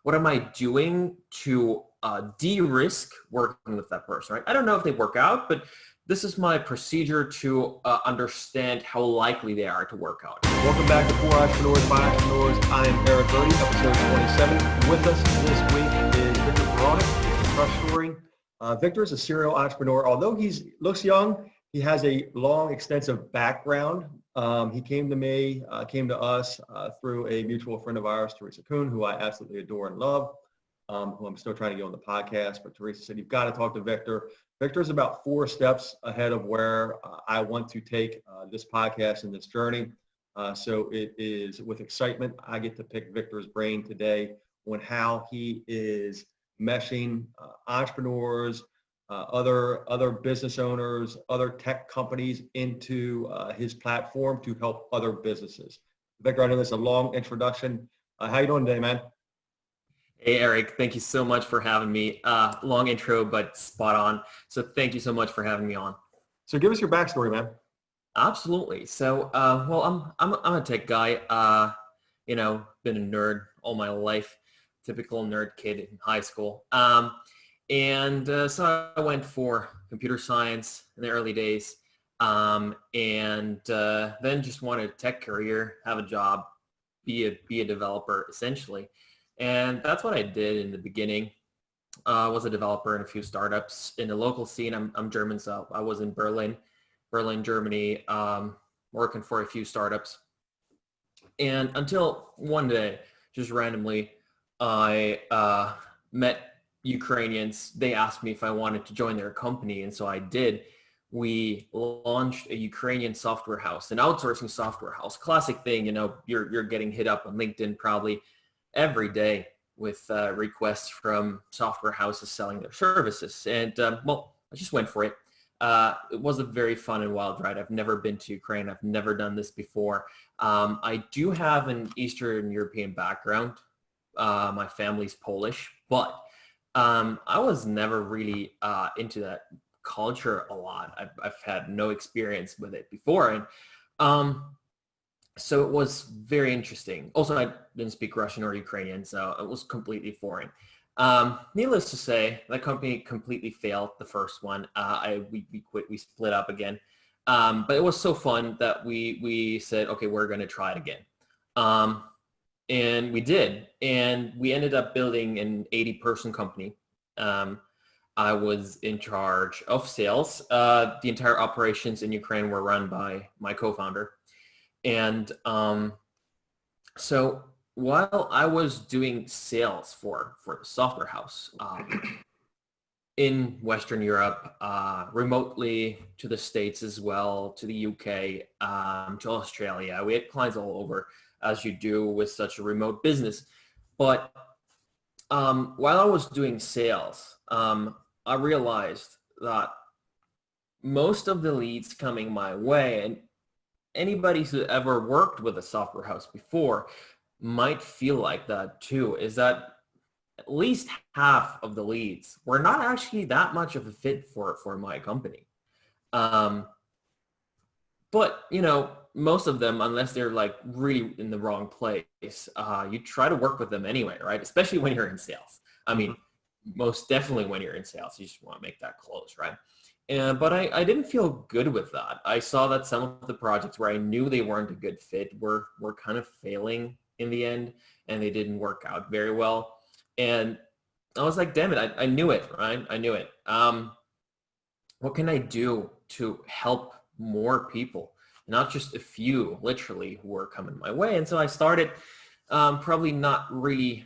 what am I doing to de-risk working with that person, right? I don't know if they work out, but this is my procedure to understand how likely they are to work out. Welcome back to For Entrepreneurs by Entrepreneurs. I am Eric Verdi, episode 27. With us this week is Victor Purolnik from Trustshoring. Victor is a serial entrepreneur. Although he looks young, he has a long, extensive background. He came to us through a mutual friend of ours, Teresa Kuhn, who I absolutely adore and love, who I'm still trying to get on the podcast. But Teresa said, you've got to talk to Victor. Victor is about 4 steps ahead of where I want to take this podcast and this journey. So it is with excitement I get to pick Victor's brain today on how he is meshing entrepreneurs, other business owners, other tech companies into his platform to help other businesses. Victor, I know this is a long introduction. How you doing today, man? Hey, Eric, thank you so much for having me. Long intro, but spot on. So thank you so much for having me on. So give us your backstory, man. Absolutely. So, well, I'm a tech guy. Been a nerd all my life, typical nerd kid in high school. So I went for computer science in the early days, and then just wanted a tech career, have a job, be a developer essentially. And that's what I did in the beginning. I was a developer in a few startups in the local scene. I'm German, so I was in Berlin, Germany, working for a few startups. And until one day, just randomly, I met Ukrainians. They asked me if I wanted to join their company, and so I did. We launched a Ukrainian software house, an outsourcing software house. Classic thing, you're getting hit up on LinkedIn probably every day with requests from software houses selling their services. And I just went for it. It was a very fun and wild ride. I've never been to Ukraine. I've never done this before. I do have an Eastern European background. My family's Polish, but I was never really into that culture a lot. I've had no experience with it before. And so it was very interesting. Also, I didn't speak Russian or Ukrainian, so it was completely foreign. Needless to say, that company completely failed, the first one. We quit, we split up again. But it was so fun that we said, okay, we're going to try it again. And we did. And we ended up building an 80-person company. I was in charge of sales. The entire operations in Ukraine were run by my co-founder. And so while I was doing sales for the software house in Western Europe, remotely to the States as well, to the UK, to Australia, we had clients all over, as you do with such a remote business. But while I was doing sales, I realized that most of the leads coming my way, and anybody who ever worked with a software house before might feel like that too, is that at least half of the leads were not actually that much of a fit for my company. But, most of them, unless they're like really in the wrong place, you try to work with them anyway, right? Especially when you're in sales. I mean, most definitely when you're in sales, you just want to make that close, right? But I didn't feel good with that. I saw that some of the projects where I knew they weren't a good fit were kind of failing in the end, and they didn't work out very well. And I was like, damn it, I knew it, right? I knew it. What can I do to help more people, not just a few, literally, who were coming my way? And so I started probably not really...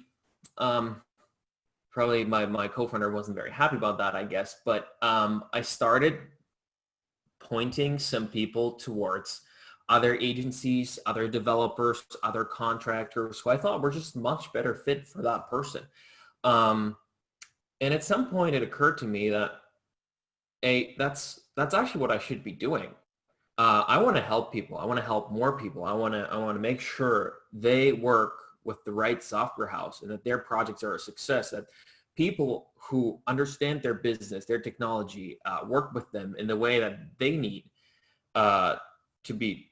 Probably my co-founder wasn't very happy about that, I guess, but I started pointing some people towards other agencies, other developers, other contractors who I thought were just much better fit for that person. And at some point it occurred to me that, hey, that's actually what I should be doing. I want to help people. I want to help more people. I want to make sure they work with the right software house and that their projects are a success, that people who understand their business, their technology, work with them in the way that they need to be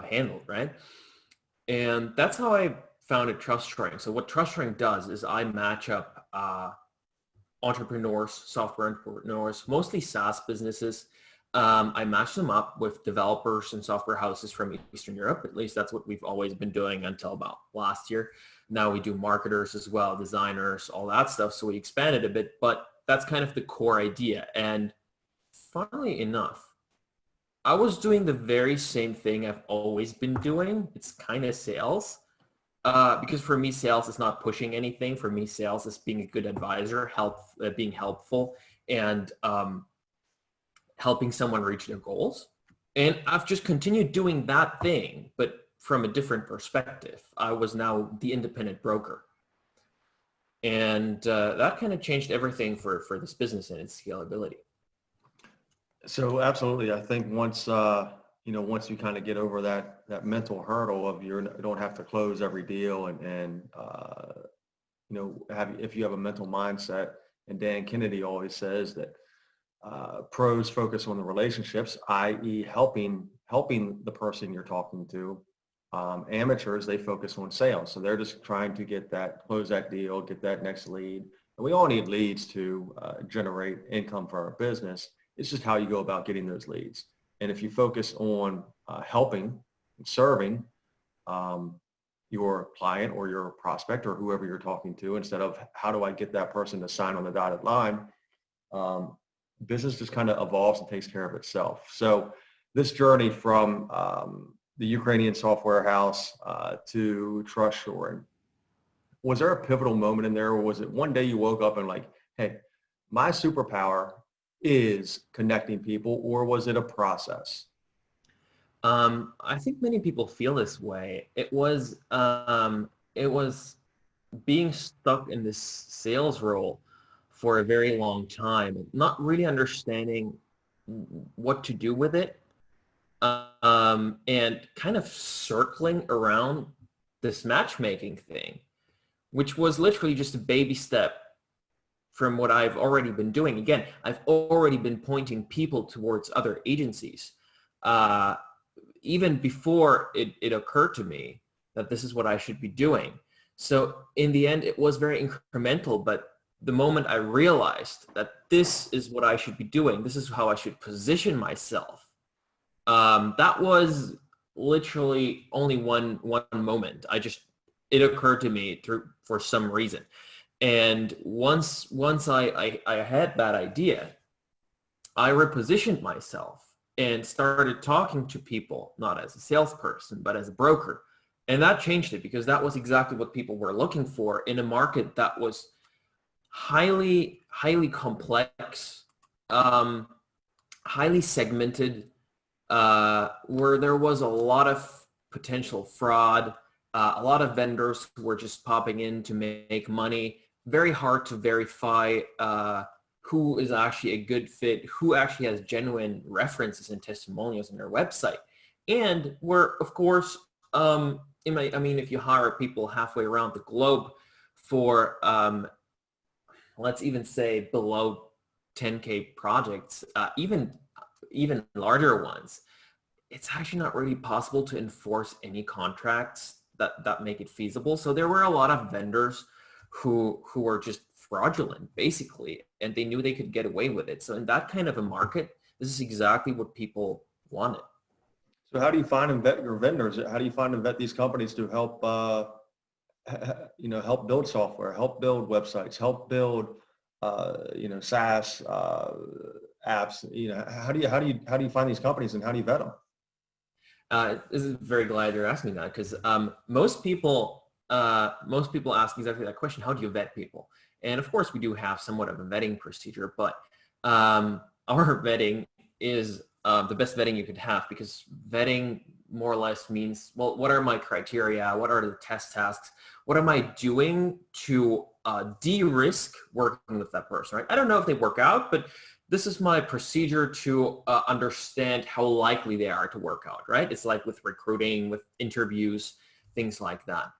handled, right? And that's how I founded Trustshoring. So what Trustshoring does is I match up entrepreneurs, software entrepreneurs, mostly SaaS businesses. I match them up with developers and software houses from Eastern Europe. At least that's what we've always been doing until about last year. Now we do marketers as well, designers, all that stuff. So we expanded a bit, but that's kind of the core idea. And funnily enough, I was doing the very same thing I've always been doing. It's kind of sales. Because for me, sales is not pushing anything. For me, sales is being a good advisor, being helpful, and helping someone reach their goals. And I've just continued doing that thing, but from a different perspective. I was now the independent broker. And that kind of changed everything for this business and its scalability. So absolutely, I think once once you kind of get over that mental hurdle of you don't have to close every deal and if you have a mental mindset, and Dan Kennedy always says that pros focus on the relationships, i.e. helping the person you're talking to. Amateurs, they focus on sales. So they're just trying to close that deal, get that next lead. And we all need leads to generate income for our business. It's just how you go about getting those leads. And if you focus on helping and serving your client or your prospect or whoever you're talking to, instead of how do I get that person to sign on the dotted line, business just kind of evolves and takes care of itself. So this journey from the Ukrainian software house to Trustshoring, was there a pivotal moment in there, or was it one day you woke up and like, hey, my superpower is connecting people, or was it a process? I think many people feel this way. It was being stuck in this sales role for a very long time, not really understanding what to do with it, and kind of circling around this matchmaking thing, which was literally just a baby step from what I've already been doing. Again, I've already been pointing people towards other agencies. Even before it occurred to me that this is what I should be doing. So in the end, it was very incremental, but the moment I realized that this is what I should be doing, this is how I should position myself, that was literally only one moment. It occurred to me for some reason. And once I had that idea, I repositioned myself and started talking to people, not as a salesperson, but as a broker. And that changed it, because that was exactly what people were looking for in a market that was highly complex, highly segmented, where there was a lot of potential fraud, a lot of vendors who were just popping in to make money. Very hard to verify who is actually a good fit, who actually has genuine references and testimonials on their website. And where, of course, if you hire people halfway around the globe for, let's even say below 10K projects, even larger ones, it's actually not really possible to enforce any contracts that make it feasible. So there were a lot of vendors who were just fraudulent, basically, and they knew they could get away with it. So in that kind of a market, this is exactly what people wanted. So how do you find and vet your vendors? How do you find and vet these companies to help, help build software, help build websites, help build, SaaS apps? How do you find these companies, and how do you vet them? This is very glad you're asking that, because most people ask exactly that question: how do you vet people? And of course, we do have somewhat of a vetting procedure, but our vetting is the best vetting you could have, because vetting more or less means, well, what are my criteria? What are the test tasks? What am I doing to de-risk working with that person, right? I don't know if they work out, but this is my procedure to understand how likely they are to work out, right? It's like with recruiting, with interviews, things like that.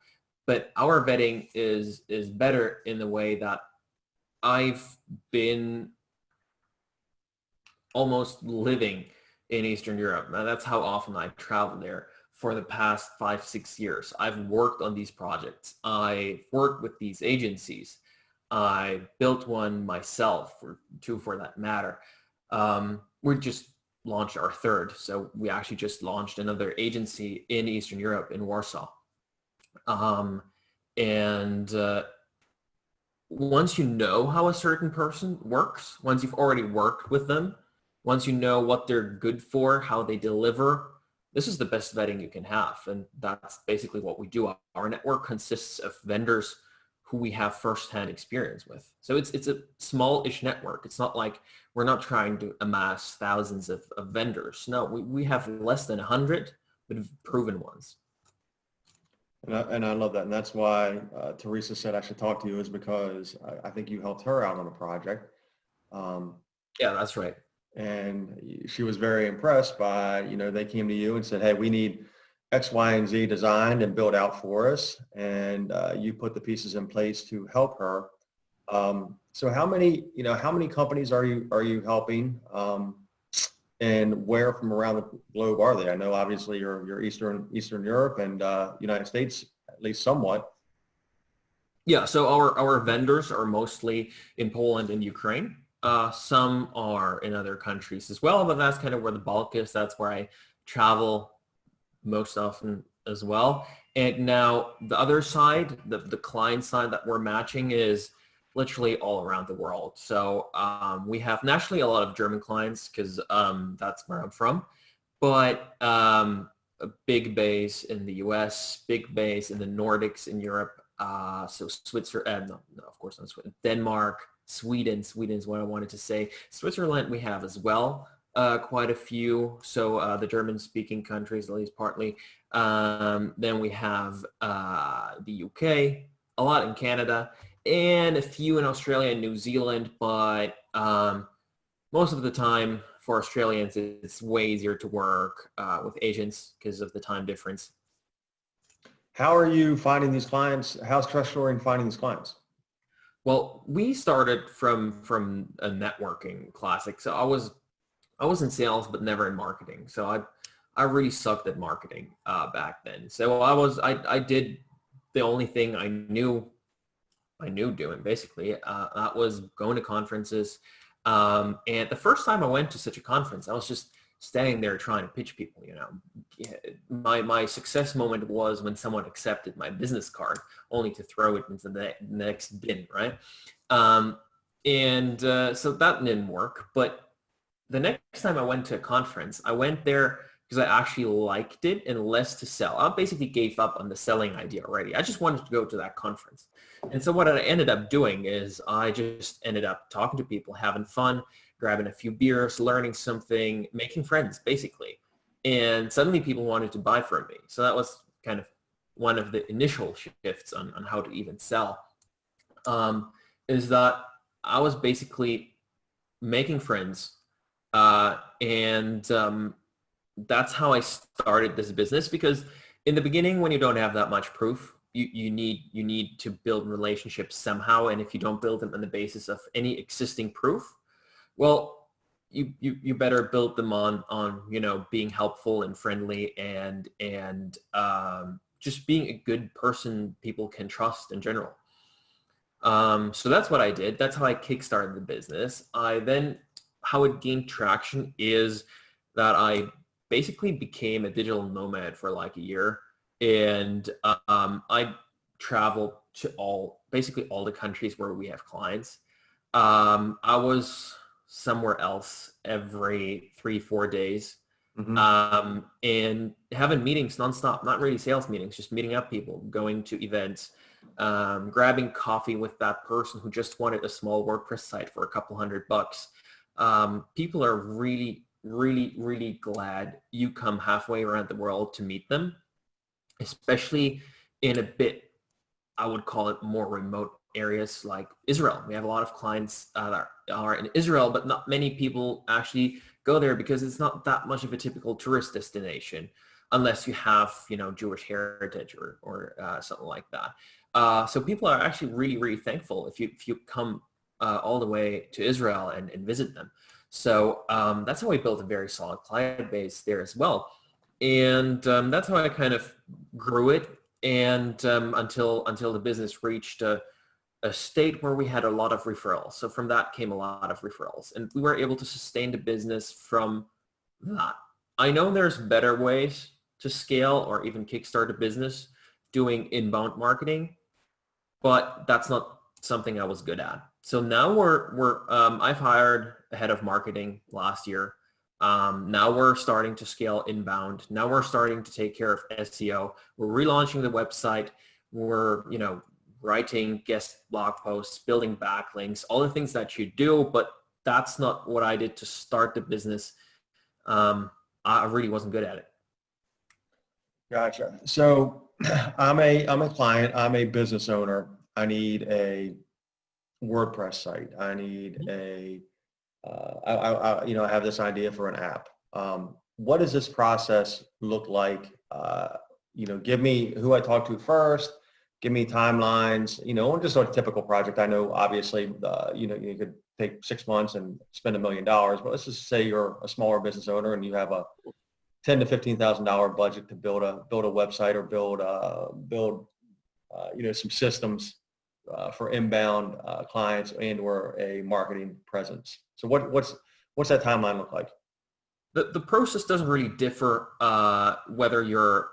But our vetting is better in the way that I've been almost living in Eastern Europe. Now, that's how often I travel there for the past 5-6 years. I've worked on these projects. I worked with these agencies. I built one myself, or two for that matter. We just launched our third. So we actually just launched another agency in Eastern Europe, in Warsaw. And once you know how a certain person works, once you've already worked with them, once you know what they're good for, how they deliver, this is the best vetting you can have. And that's basically what we do. Our network consists of vendors who we have firsthand experience with. So it's a small-ish network. It's not like we're not trying to amass thousands of vendors. No, we have less than 100, but proven ones. And I love that. And that's why Teresa said I should talk to you, is because I think you helped her out on a project. Yeah, that's right. And she was very impressed by, they came to you and said, hey, we need X, Y, and Z designed and built out for us. And you put the pieces in place to help her. So how many companies are you helping? And where from around the globe are they? I know obviously you're Eastern Europe and United States, at least somewhat. Yeah, so our vendors are mostly in Poland and Ukraine. Some are in other countries as well, but that's kind of where the bulk is. That's where I travel most often as well. And now the other side, the client side that we're matching, is literally all around the world. So we have nationally a lot of German clients because that's where I'm from, but a big base in the US, big base in the Nordics in Europe. So Switzerland, no, of course not Switzerland, Denmark, Sweden is what I wanted to say. Switzerland we have as well, quite a few. So the German-speaking countries, at least partly. Then we have the UK, a lot in Canada, and a few in Australia and New Zealand. But most of the time for Australians, it's way easier to work with agents because of the time difference. How are you finding these clients? How's Trustshoring finding these clients? Well, we started from a networking classic. So I was in sales, but never in marketing. So I really sucked at marketing back then. So I did the only thing I knew doing, basically. That was going to conferences. And the first time I went to such a conference, I was just standing there trying to pitch people. My success moment was when someone accepted my business card, only to throw it into the next bin, right? So that didn't work. But the next time I went to a conference, I went there because I actually liked it and less to sell. I basically gave up on the selling idea already. I just wanted to go to that conference. And so what I ended up doing is I just ended up talking to people, having fun, grabbing a few beers, learning something, making friends, basically. And suddenly people wanted to buy from me. So that was kind of one of the initial shifts on how to even sell, is that I was basically making friends. And that's how I started this business, because in the beginning, when you don't have that much proof, you need to build relationships somehow. And if you don't build them on the basis of any existing proof, well, you better build them on being helpful and friendly and just being a good person people can trust in general. So that's what I did. That's how I kickstarted the business. How it gained traction is that I basically became a digital nomad for like a year, and I traveled to basically all the countries where we have clients. I was somewhere else every 3-4 days, and having meetings nonstop, not really sales meetings, just meeting up people, going to events, grabbing coffee with that person who just wanted a small WordPress site for a couple $100. People are really, really, really glad you come halfway around the world to meet them, especially in a bit, I would call it, more remote areas like Israel. We have a lot of clients that are in Israel, but not many people actually go there because it's not that much of a typical tourist destination unless you have, Jewish heritage or something like that. So people are actually really, really thankful if you come all the way to Israel and visit them. So that's how we built a very solid client base there as well. And that's how I kind of grew it. And until the business reached a state where we had a lot of referrals. So from that came a lot of referrals, and we were able to sustain the business from that. I know there's better ways to scale or even kickstart a business doing inbound marketing, but that's not something I was good at. So now I've hired a head of marketing last year. Now we're starting to scale inbound. Now we're starting to take care of SEO. We're relaunching the website. We're, writing guest blog posts, building backlinks, all the things that you do, but that's not what I did to start the business. I really wasn't good at it. Gotcha. So I'm a client. I'm a business owner. I need a WordPress site. I need I have this idea for an app. What does this process look like? Give me who I talk to first. Give me timelines. Just a typical project. I know obviously, you could take 6 months and spend $1 million, but let's just say you're a smaller business owner and you have a $10,000 to $15,000 budget to build a website or build some systems for inbound clients and or a marketing presence. So what's that timeline look like? The process doesn't really differ whether you're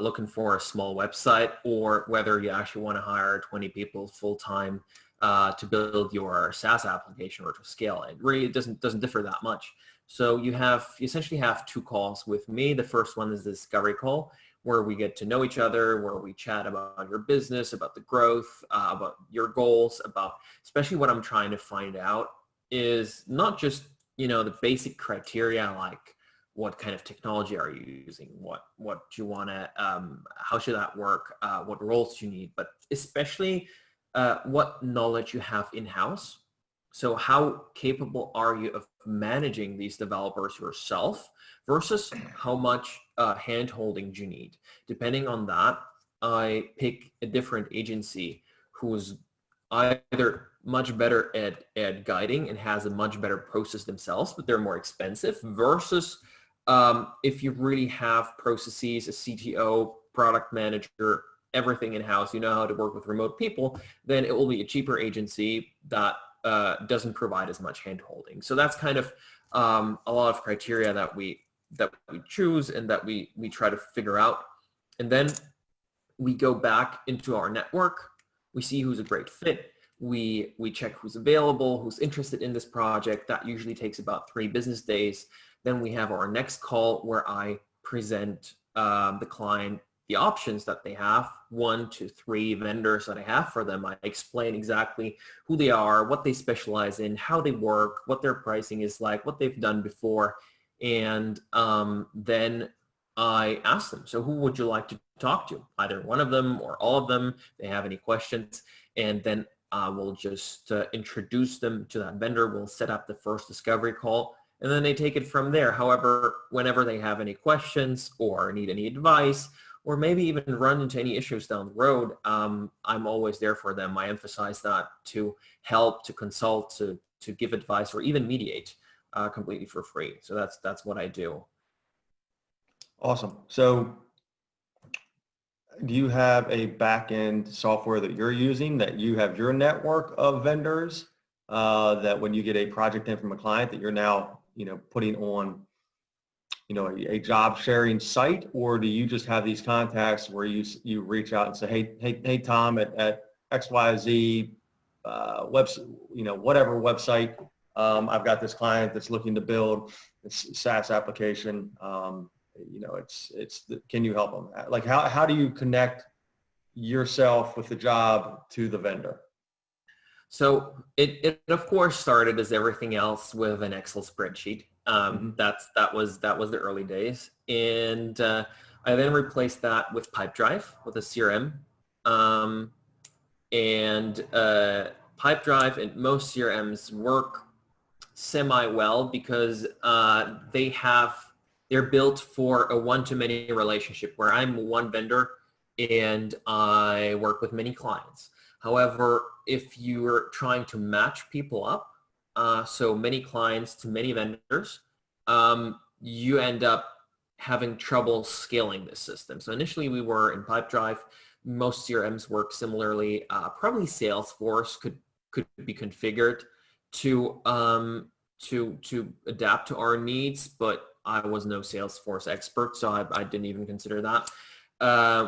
looking for a small website or whether you actually want to hire 20 people full-time to build your SaaS application or to scale it. Really, it doesn't differ that much. So you essentially have 2 calls with me. The first one is the discovery call, where we get to know each other, where we chat about your business, about the growth, about your goals, about especially what I'm trying to find out is not just, the basic criteria like what kind of technology are you using, what do you want to, how should that work, what roles do you need, but especially what knowledge you have in-house. So how capable are you of managing these developers yourself versus how much hand-holding do you need? Depending on that, I pick a different agency who's either much better at guiding and has a much better process themselves, but they're more expensive, versus if you really have processes, a CTO, product manager, everything in-house, you know how to work with remote people, then it will be a cheaper agency that doesn't provide as much hand-holding. So that's kind of a lot of criteria that we choose and that we try to figure out. And then we go back into our network. We see who's a great fit. We check who's available, who's interested in this project. That usually takes about 3 business days. Then we have our next call where I present the client the options that they have, 1 to 3 vendors that I have for them. I explain exactly who they are, what they specialize in, how they work, what their pricing is like, what they've done before. And then I ask them, so who would you like to talk to? Either one of them or all of them, if they have any questions. And then we'll just introduce them to that vendor. We'll set up the first discovery call, and then they take it from there. However, whenever they have any questions or need any advice, or maybe even run into any issues down the road, I'm always there for them. I emphasize that to help, to consult, to give advice, or even mediate completely for free. So that's what I do. Awesome. So do you have a back-end software that you're using, that you have your network of vendors, that when you get a project in from a client that you're now, putting on, a job sharing site? Or do you just have these contacts where you reach out and say, hey, Tom at XYZ website, whatever website, I've got this client that's looking to build a SaaS application. Can you help them? Like, how do you connect yourself with the job to the vendor? So it of course started as everything else with an Excel spreadsheet. That was the early days, and I then replaced that with Pipedrive, with a CRM, and Pipedrive and most CRMs work semi well because they're built for a one-to-many relationship where I'm one vendor and I work with many clients. However, if you're trying to match people up, so many clients to many vendors, you end up having trouble scaling this system. So initially we were in Pipedrive. Most CRMs work similarly. Probably Salesforce could be configured to adapt to our needs, but I was no Salesforce expert, so I didn't even consider that.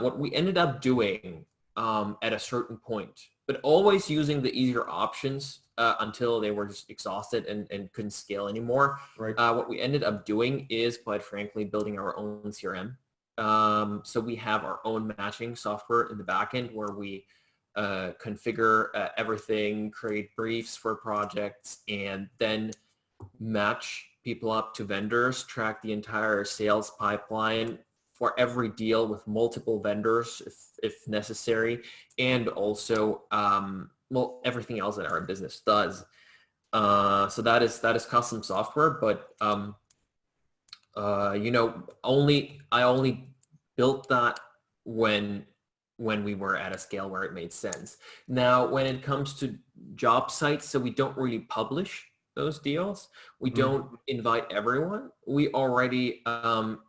What we ended up doing at a certain point, but always using the easier options until they were just exhausted and couldn't scale anymore. Right. What we ended up doing is, quite frankly, building our own CRM. So we have our own matching software in the backend where we configure everything, create briefs for projects, and then match people up to vendors, track the entire sales pipeline for every deal with multiple vendors if necessary, and also well, everything else that our business does. So that is custom software, but you know, I only built that when we were at a scale where it made sense. Now, when it comes to job sites, so we don't really publish those deals. We don't invite everyone. We already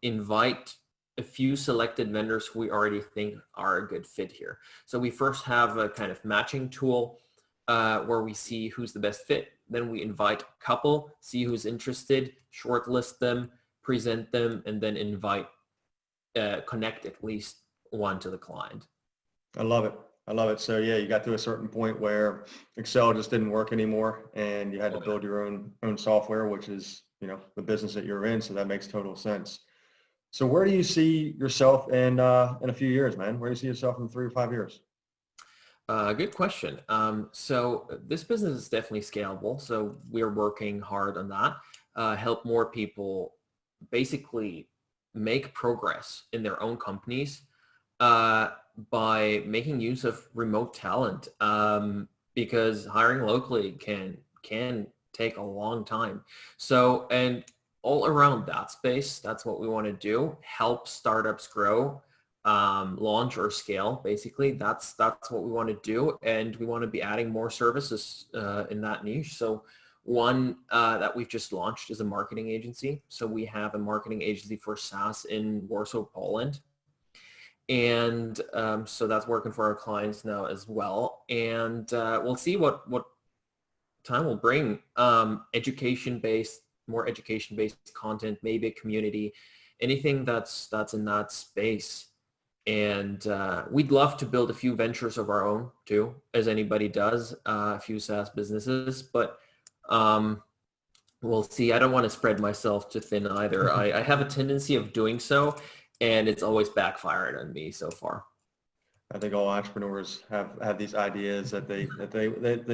invite a few selected vendors who we already think are a good fit here. So we first have a kind of matching tool where we see who's the best fit. Then we invite a couple, see who's interested, shortlist them, present them, and then invite, connect at least one to the client. I love it. I love it. So yeah, you got to a certain point where Excel just didn't work anymore and you had to build your own software, which is, you know, the business that you're in. So that makes total sense. So where do you see yourself in a few years, man? Where do you see yourself in 3 or 5 years? Good question. So this business is definitely scalable. So we're working hard on that, help more people basically make progress in their own companies by making use of remote talent, because hiring locally can take a long time. So, and all around that space, that's what we want to do, help startups grow, launch or scale. Basically, that's what we want to do, and we want to be adding more services in that niche. So one that we've just launched is a marketing agency. So we have a marketing agency for SaaS in Warsaw, Poland. And so that's working for our clients now as well. And we'll see what time will bring. Education-based, more education-based content, maybe a community, anything that's in that space. And we'd love to build a few ventures of our own too, as anybody does, a few SaaS businesses. But we'll see. I don't want to spread myself too thin either. I have a tendency of doing so, and it's always backfired on me so far. I think all entrepreneurs have these ideas that they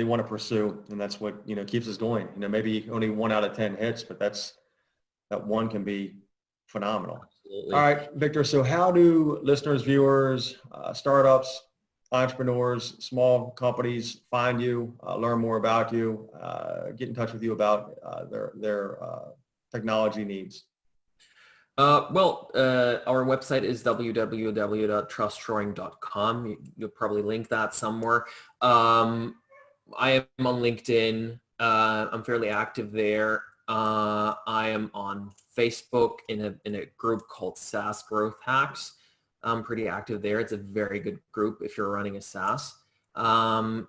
want to pursue, and that's what, you know, keeps us going. You know, maybe only 1 out of 10 hits, but that one can be phenomenal. Absolutely. All right, Victor. So how do listeners, viewers, startups, entrepreneurs, small companies find you, learn more about you, get in touch with you about their technology needs? Well, our website is www.trustshoring.com. You'll probably link that somewhere. I am on LinkedIn. I'm fairly active there. I am on Facebook in a group called SaaS Growth Hacks. I'm pretty active there. It's a very good group if you're running a SaaS. But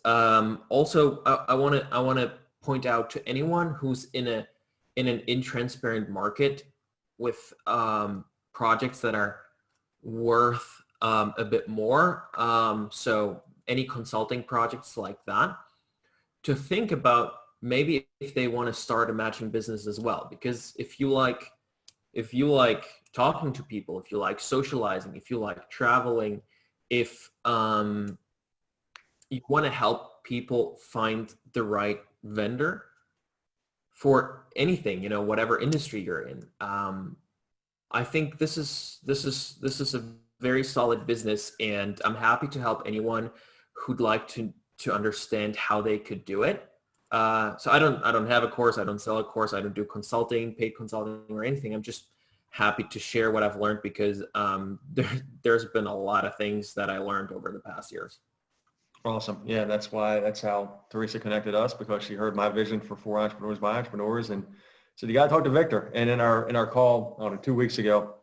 also, I want to point out to anyone who's in an intransparent market with projects that are worth a bit more. So any consulting projects like that, to think about maybe if they want to start a matching business as well. Because if you like talking to people, if you like socializing, if you like traveling, if you want to help people find the right vendor for anything, you know, whatever industry you're in, I think this is a very solid business, and I'm happy to help anyone who'd like to understand how they could do it. So I don't have a course, I don't sell a course, I don't do consulting, paid consulting or anything. I'm just happy to share what I've learned, because there's been a lot of things that I learned over the past years. Awesome. Yeah, that's how Teresa connected us, because she heard my vision for entrepreneurs by entrepreneurs, and So you got to talk to Victor. And in our call 2 weeks ago,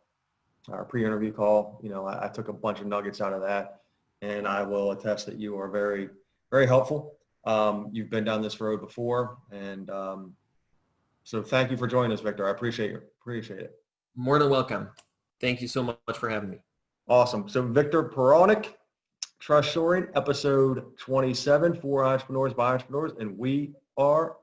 our pre-interview call, I took a bunch of nuggets out of that, and I will attest that you are very, very helpful. You've been down this road before, and so thank you for joining us, Victor. I appreciate it. More than welcome. Thank you so much for having me. Awesome. So Victor Purolnik, Trustshoring, episode 27, for entrepreneurs by entrepreneurs, and we are